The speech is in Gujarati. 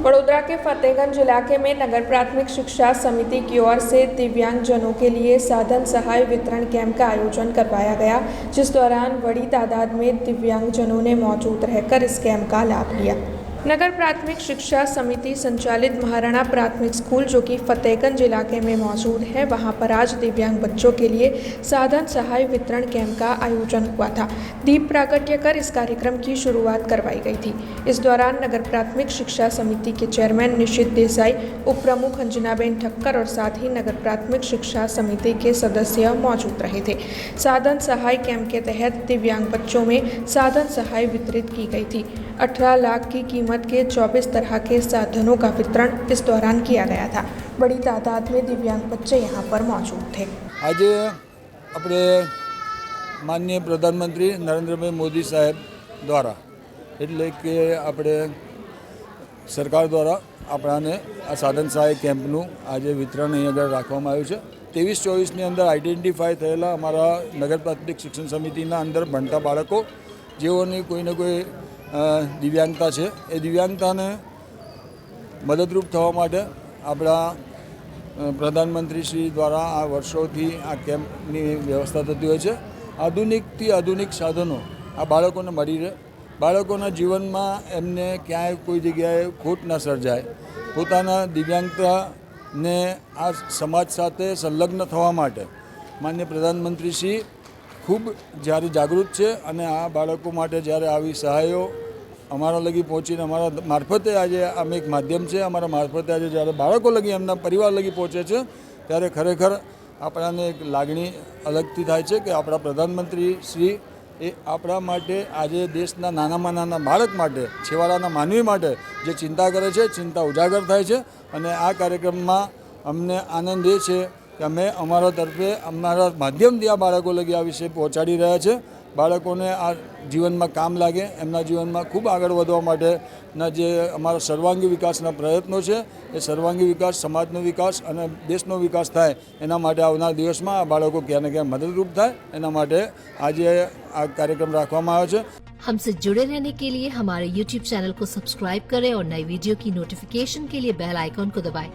वडोदरा के फतेहगंज इलाके में नगर प्राथमिक शिक्षा समिति की ओर से दिव्यांगजनों के लिए साधन सहाय वितरण कैंप का आयोजन करवाया गया, जिस दौरान बड़ी तादाद में दिव्यांगजनों ने मौजूद रहकर इस कैंप का लाभ लिया। नगर प्राथमिक शिक्षा समिति संचालित महाराणा प्राथमिक स्कूल जो कि फतेहगंज इलाके में मौजूद है, वहां पर आज दिव्यांग बच्चों के लिए साधन सहाय वितरण कैंप का आयोजन हुआ था। दीप प्रागट्य कर इस कार्यक्रम की शुरुआत करवाई गई थी। इस दौरान नगर प्राथमिक शिक्षा समिति के चेयरमैन निशित देसाई, उप प्रमुख अंजनाबेन ठक्कर और साथ ही नगर प्राथमिक शिक्षा समिति के सदस्य मौजूद रहे थे। साधन सहाय कैंप के तहत दिव्यांग बच्चों में साधन सहाय वितरित की गई थी। 18 लाख की कीमत के 24 तरह के साधनों का वितरण इस दौरान किया गया था। बड़ी तादाद में दिव्यांग बच्चे यहाँ पर मौजूद थे। आज अपने माननीय प्रधानमंत्री नरेंद्रभाई मोदी साहेब द्वारा એટલે કે આપણે સરકાર દ્વારા આપણાને આ સાધન સહાય કેમ્પનું આજે વિતરણ અહીં આગળ રાખવામાં આવ્યું છે। 23-24ની અંદર આઈડેન્ટિફાઈ થયેલા અમારા નગર પ્રાથમિક શિક્ષણ સમિતિના અંદર ભણતા બાળકો જેઓની કોઈને કોઈ દિવ્યાંગતા છે, એ દિવ્યાંગતાને મદદરૂપ થવા માટે આપણા પ્રધાનમંત્રીશ્રી દ્વારા આ વર્ષોથી આ કેમ્પની વ્યવસ્થા થતી હોય છે। આધુનિકથી આધુનિક સાધનો આ બાળકોને મળી રહે, બાળકોના જીવનમાં એમને ક્યાંય કોઈ જગ્યાએ ખોટ ન સર્જાય, પોતાના દિવ્યાંગતાને આ સમાજ સાથે સંલગ્ન થવા માટે માનનીય પ્રધાનમંત્રીશ્રી ખૂબ જ્યારે જાગૃત છે અને આ બાળકો માટે જ્યારે આવી સહાયો અમારા લગી પહોંચીને અમારા મારફતે આજે અમે એક માધ્યમ છે, અમારા મારફતે આજે જ્યારે બાળકો લગી એમના પરિવાર લગી પહોંચે છે ત્યારે ખરેખર આપણાને એક લાગણી અલગથી થાય છે કે આપણા પ્રધાનમંત્રી શ્રી એ આપણા માટે આજે દેશના નાનામાં નાના બાળક માટે, છેવાડાના માનવી માટે જે ચિંતા કરે છે, ચિંતા ઉજાગર થાય છે। અને આ કાર્યક્રમમાં અમને આનંદ એ છે કે અમે અમારા તરફે અમારા માધ્યમથી આ બાળકો લગી આ વિષય પહોંચાડી રહ્યા છે। બાળકોને આ જીવનમાં કામ લાગે, એમના જીવનમાં ખૂબ આગળ વધવા માટેના જે અમારા સર્વાંગી વિકાસના પ્રયત્નો છે, એ સર્વાંગી વિકાસ, સમાજનો વિકાસ અને દેશનો વિકાસ થાય એના માટે આવનાર દિવસમાં આ બાળકો ક્યાં ને ક્યાં મદદરૂપ થાય એના માટે આજે આ કાર્યક્રમ રાખવામાં આવ્યો છે। हमसे जुड़े रहने के लिए हमारे YouTube चैनल को सब्सक्राइब करें और नई वीडियो की नोटिफिकेशन के लिए बेल आइकॉन को दबाएं।